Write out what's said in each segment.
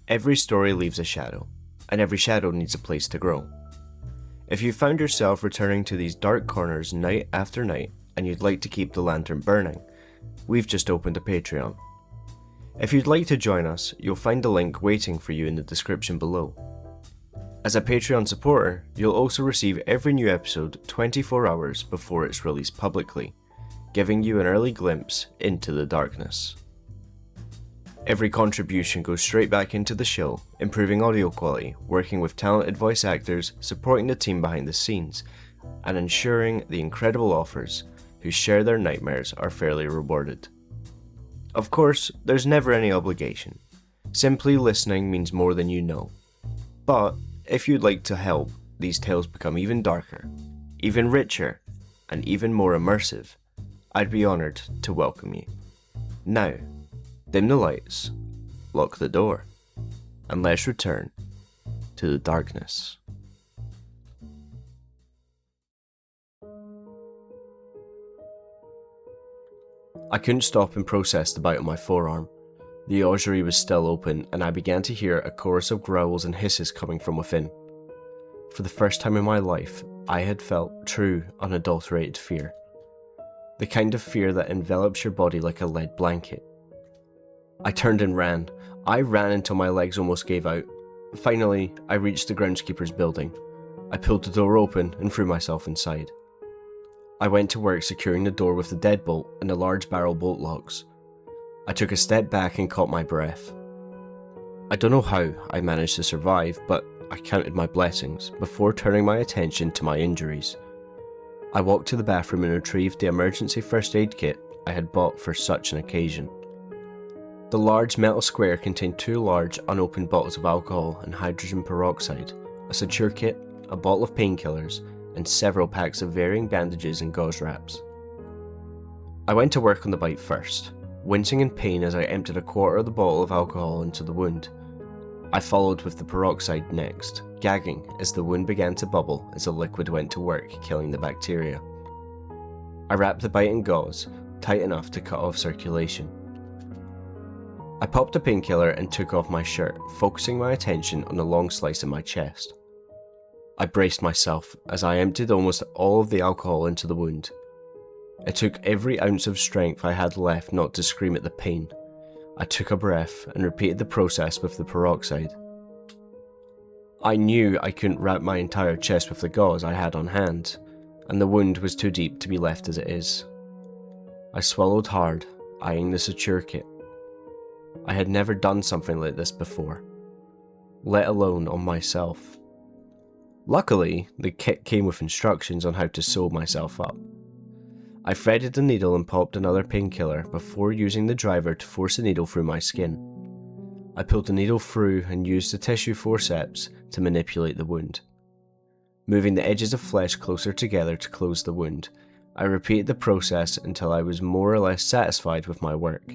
Every story leaves a shadow, and every shadow needs a place to grow. If you found yourself returning to these dark corners night after night, and you'd like to keep the lantern burning, we've just opened a Patreon. If you'd like to join us, you'll find a link waiting for you in the description below. As a Patreon supporter, you'll also receive every new episode 24 hours before it's released publicly, giving you an early glimpse into the darkness. Every contribution goes straight back into the show, improving audio quality, working with talented voice actors, supporting the team behind the scenes, and ensuring the incredible authors who share their nightmares are fairly rewarded. Of course, there's never any obligation. Simply listening means more than you know. But if you'd like to help these tales become even darker, even richer, and even more immersive, I'd be honoured to welcome you. Now, dim the lights, lock the door, and let's return to the darkness. I couldn't stop and process the bite on my forearm. The ossuary was still open, and I began to hear a chorus of growls and hisses coming from within. For the first time in my life, I had felt true, unadulterated fear. The kind of fear that envelops your body like a lead blanket. I turned and ran. I ran until my legs almost gave out. Finally, I reached the groundskeepers building. I pulled the door open and threw myself inside. I went to work securing the door with the deadbolt and the large barrel bolt locks. I took a step back and caught my breath. I don't know how I managed to survive, but I counted my blessings before turning my attention to my injuries. I walked to the bathroom and retrieved the emergency first aid kit I had bought for such an occasion. The large metal square contained 2 large unopened bottles of alcohol and hydrogen peroxide, a suture kit, a bottle of painkillers, and several packs of varying bandages and gauze wraps. I went to work on the bite first, wincing in pain as I emptied a quarter of the bottle of alcohol into the wound. I followed with the peroxide next, gagging as the wound began to bubble as the liquid went to work killing the bacteria. I wrapped the bite in gauze, tight enough to cut off circulation. I popped a painkiller and took off my shirt, focusing my attention on the long slice in my chest. I braced myself as I emptied almost all of the alcohol into the wound. It took every ounce of strength I had left not to scream at the pain. I took a breath and repeated the process with the peroxide. I knew I couldn't wrap my entire chest with the gauze I had on hand, and the wound was too deep to be left as it is. I swallowed hard, eyeing the suture kit. I had never done something like this before, let alone on myself. Luckily, the kit came with instructions on how to sew myself up. I threaded the needle and popped another painkiller before using the driver to force the needle through my skin. I pulled the needle through and used the tissue forceps to manipulate the wound. Moving the edges of flesh closer together to close the wound, I repeated the process until I was more or less satisfied with my work.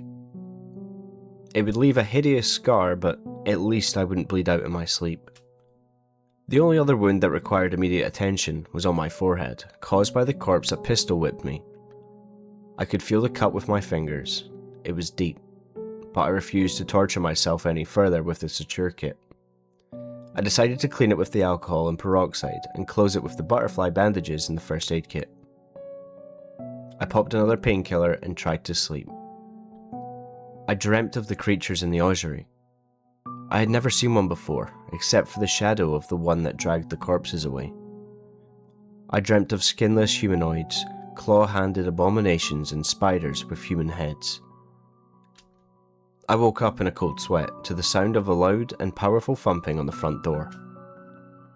It would leave a hideous scar, but at least I wouldn't bleed out in my sleep. The only other wound that required immediate attention was on my forehead, caused by the corpse that pistol whipped me. I could feel the cut with my fingers. It was deep, but I refused to torture myself any further with the suture kit. I decided to clean it with the alcohol and peroxide and close it with the butterfly bandages in the first aid kit. I popped another painkiller and tried to sleep. I dreamt of the creatures in the ossuary. I had never seen one before, except for the shadow of the one that dragged the corpses away. I dreamt of skinless humanoids, claw-handed abominations and spiders with human heads. I woke up in a cold sweat to the sound of a loud and powerful thumping on the front door.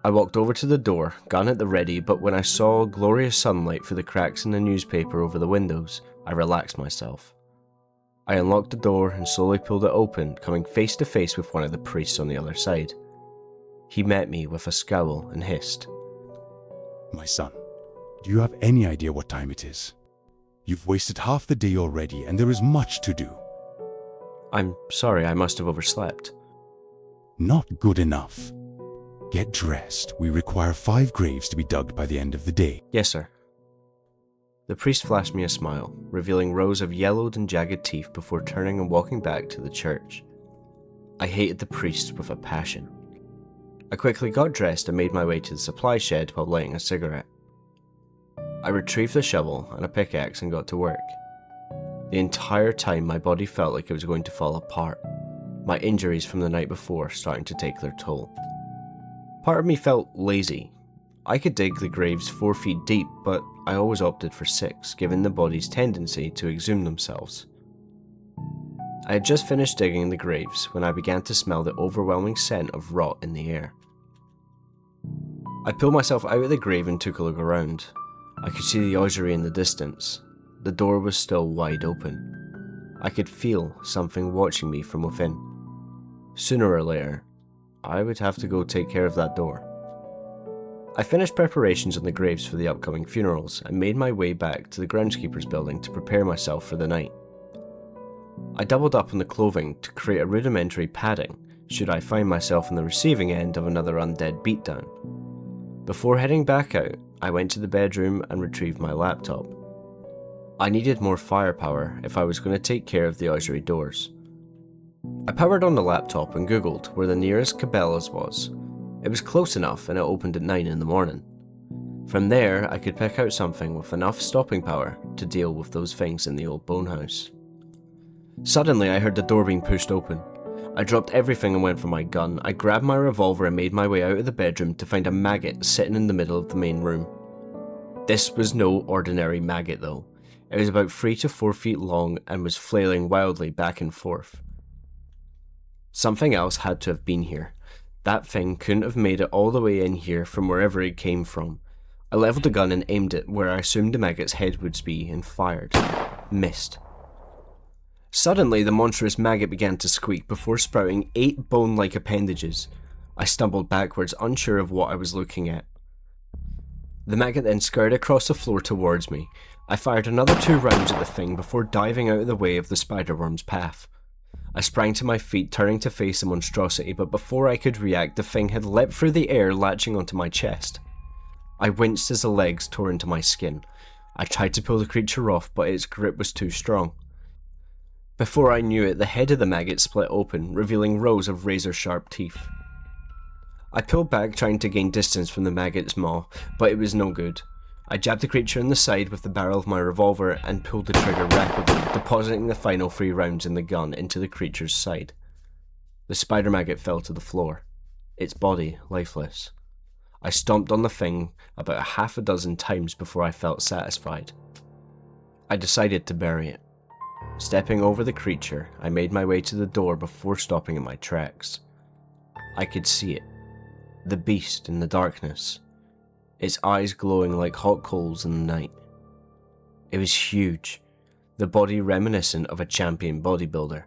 I walked over to the door, gun at the ready, but when I saw glorious sunlight through the cracks in the newspaper over the windows, I relaxed myself. I unlocked the door and slowly pulled it open, coming face to face with one of the priests on the other side. He met me with a scowl and hissed, "My son, do you have any idea what time it is? You've wasted half the day already and there is much to do." "I'm sorry, I must have overslept." "Not good enough. Get dressed. We require 5 graves to be dug by the end of the day." "Yes, sir." The priest flashed me a smile, revealing rows of yellowed and jagged teeth before turning and walking back to the church. I hated the priest with a passion. I quickly got dressed and made my way to the supply shed while lighting a cigarette. I retrieved a shovel and a pickaxe and got to work. The entire time my body felt like it was going to fall apart, my injuries from the night before starting to take their toll. Part of me felt lazy. I could dig the graves 4 feet deep, but I always opted for 6, given the body's tendency to exhume themselves. I had just finished digging the graves when I began to smell the overwhelming scent of rot in the air. I pulled myself out of the grave and took a look around. I could see the ossuary in the distance. The door was still wide open. I could feel something watching me from within. Sooner or later, I would have to go take care of that door. I finished preparations on the graves for the upcoming funerals and made my way back to the groundskeepers building to prepare myself for the night. I doubled up on the clothing to create a rudimentary padding should I find myself on the receiving end of another undead beatdown. Before heading back out, I went to the bedroom and retrieved my laptop. I needed more firepower if I was going to take care of the ossuary doors. I powered on the laptop and googled where the nearest Cabela's was. It was close enough and it opened at 9 in the morning. From there, I could pick out something with enough stopping power to deal with those things in the old bone house. Suddenly, I heard the door being pushed open. I dropped everything and went for my gun. I grabbed my revolver and made my way out of the bedroom to find a maggot sitting in the middle of the main room. This was no ordinary maggot though. It was about 3 to 4 feet long and was flailing wildly back and forth. Something else had to have been here. That thing couldn't have made it all the way in here from wherever it came from. I levelled the gun and aimed it where I assumed the maggot's head would be and fired. Missed. Suddenly, the monstrous maggot began to squeak before sprouting 8 bone-like appendages. I stumbled backwards, unsure of what I was looking at. The maggot then scurried across the floor towards me. I fired another 2 rounds at the thing before diving out of the way of the spider-worm's path. I sprang to my feet, turning to face the monstrosity, but before I could react, the thing had leapt through the air, latching onto my chest. I winced as the legs tore into my skin. I tried to pull the creature off, but its grip was too strong. Before I knew it, the head of the maggot split open, revealing rows of razor-sharp teeth. I pulled back, trying to gain distance from the maggot's maw, but it was no good. I jabbed the creature in the side with the barrel of my revolver and pulled the trigger rapidly, depositing the final 3 rounds in the gun into the creature's side. The spider maggot fell to the floor, its body lifeless. I stomped on the thing about 6 times before I felt satisfied. I decided to bury it. Stepping over the creature, I made my way to the door before stopping in my tracks. I could see it. The beast in the darkness. Its eyes glowing like hot coals in the night. It was huge, the body reminiscent of a champion bodybuilder.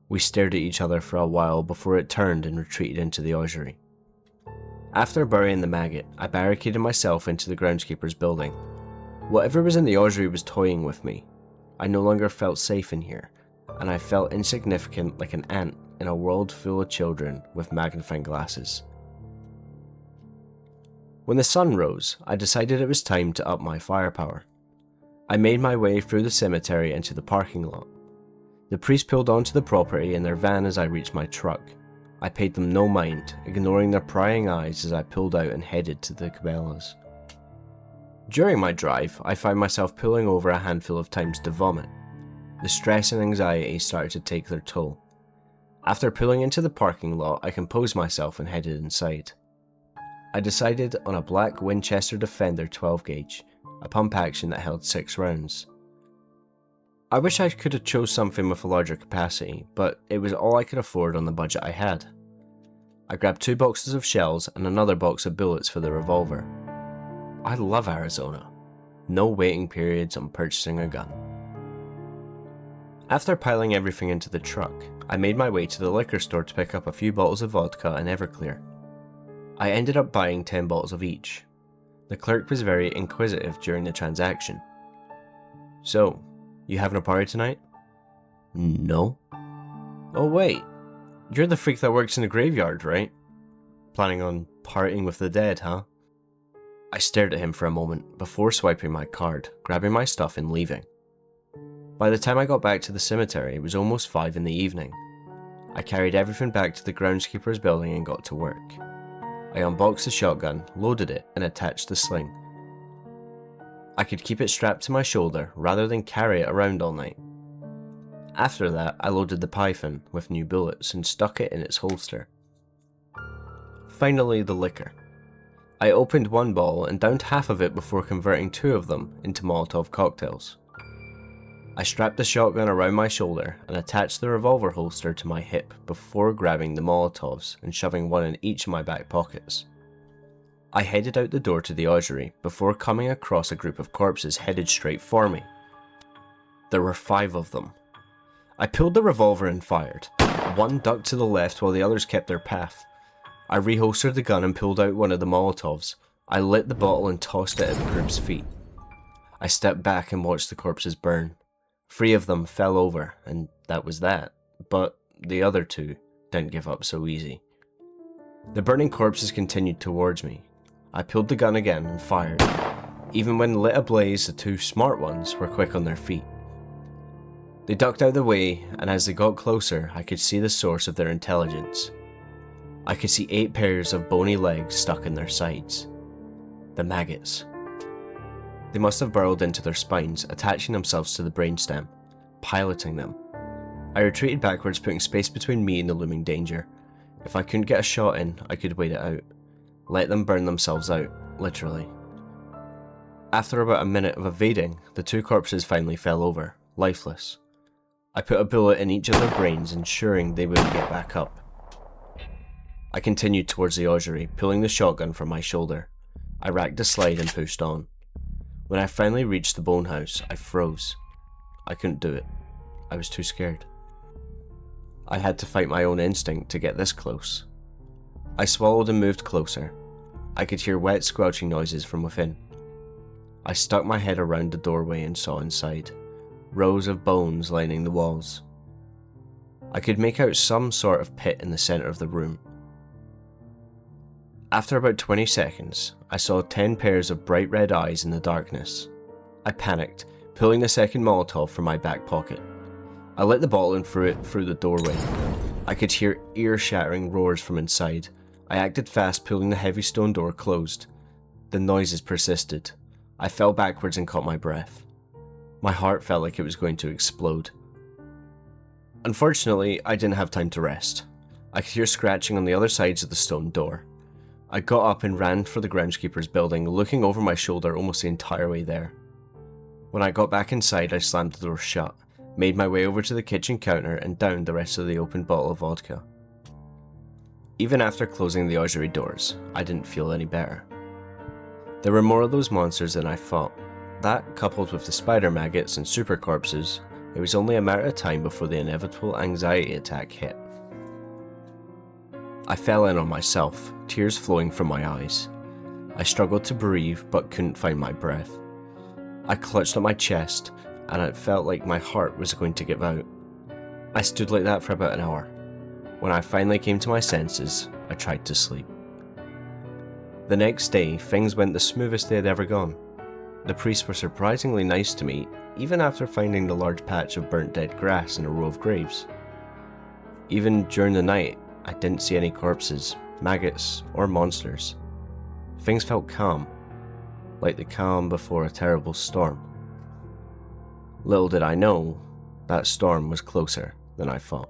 We stared at each other for a while before it turned and retreated into the ossuary. After burying the maggot, I barricaded myself into the groundskeeper's building. Whatever was in the ossuary was toying with me. I no longer felt safe in here, and I felt insignificant like an ant in a world full of children with magnifying glasses. When the sun rose, I decided it was time to up my firepower. I made my way through the cemetery into the parking lot. The priest pulled onto the property in their van as I reached my truck. I paid them no mind, ignoring their prying eyes as I pulled out and headed to the Cabela's. During my drive, I found myself pulling over a handful of times to vomit. The stress and anxiety started to take their toll. After pulling into the parking lot, I composed myself and headed inside. I decided on a black Winchester Defender 12 gauge, a pump action that held 6 rounds. I wish I could have chose something with a larger capacity, but it was all I could afford on the budget I had. I grabbed 2 boxes of shells and another box of bullets for the revolver. I love Arizona. No waiting periods on purchasing a gun. After piling everything into the truck, I made my way to the liquor store to pick up a few bottles of vodka and Everclear. I ended up buying 10 bottles of each. The clerk was very inquisitive during the transaction. "So, you having a party tonight?" "No." "Oh wait, you're the freak that works in the graveyard, right? Planning on partying with the dead, huh?" I stared at him for a moment before swiping my card, grabbing my stuff and leaving. By the time I got back to the cemetery, it was almost 5 in the evening. I carried everything back to the groundskeepers building and got to work. I unboxed the shotgun, loaded it, and attached the sling. I could keep it strapped to my shoulder rather than carry it around all night. After that, I loaded the python with new bullets and stuck it in its holster. Finally, the liquor. I opened one bottle and downed half of it before converting 2 of them into Molotov cocktails. I strapped the shotgun around my shoulder and attached the revolver holster to my hip before grabbing the Molotovs and shoving one in each of my back pockets. I headed out the door to the ossuary before coming across a group of corpses headed straight for me. There were 5 of them. I pulled the revolver and fired. One ducked to the left while the others kept their path. I reholstered the gun and pulled out one of the Molotovs. I lit the bottle and tossed it at the group's feet. I stepped back and watched the corpses burn. 3 of them fell over, and that was that, but the other 2 didn't give up so easy. The burning corpses continued towards me. I pulled the gun again and fired. Even when lit ablaze, the 2 smart ones were quick on their feet. They ducked out of the way, and as they got closer, I could see the source of their intelligence. I could see 8 pairs of bony legs stuck in their sides. The maggots. They must have burrowed into their spines, attaching themselves to the brainstem, piloting them. I retreated backwards, putting space between me and the looming danger. If I couldn't get a shot in, I could wait it out. Let them burn themselves out, literally. After about a minute of evading, the 2 corpses finally fell over, lifeless. I put a bullet in each of their brains, ensuring they wouldn't get back up. I continued towards the ossuary, pulling the shotgun from my shoulder. I racked the slide and pushed on. When I finally reached the bone house, I froze. I couldn't do it. I was too scared. I had to fight my own instinct to get this close. I swallowed and moved closer. I could hear wet squelching noises from within. I stuck my head around the doorway and saw inside, rows of bones lining the walls. I could make out some sort of pit in the center of the room. After about 20 seconds, I saw 10 pairs of bright red eyes in the darkness. I panicked, pulling the second Molotov from my back pocket. I lit the bottle and threw it through the doorway. I could hear ear-shattering roars from inside. I acted fast, pulling the heavy stone door closed. The noises persisted. I fell backwards and caught my breath. My heart felt like it was going to explode. Unfortunately, I didn't have time to rest. I could hear scratching on the other sides of the stone door. I got up and ran for the groundskeepers building, looking over my shoulder almost the entire way there. When I got back inside, I slammed the door shut, made my way over to the kitchen counter and downed the rest of the open bottle of vodka. Even after closing the ossuary doors, I didn't feel any better. There were more of those monsters than I thought. That, coupled with the spider maggots and super corpses, it was only a matter of time before the inevitable anxiety attack hit. I fell in on myself, tears flowing from my eyes. I struggled to breathe but couldn't find my breath. I clutched at my chest and it felt like my heart was going to give out. I stood like that for about an hour. When I finally came to my senses, I tried to sleep. The next day, things went the smoothest they had ever gone. The priests were surprisingly nice to me, even after finding the large patch of burnt dead grass in a row of graves. Even during the night, I didn't see any corpses, maggots, or monsters. Things felt calm, like the calm before a terrible storm. Little did I know, that storm was closer than I thought.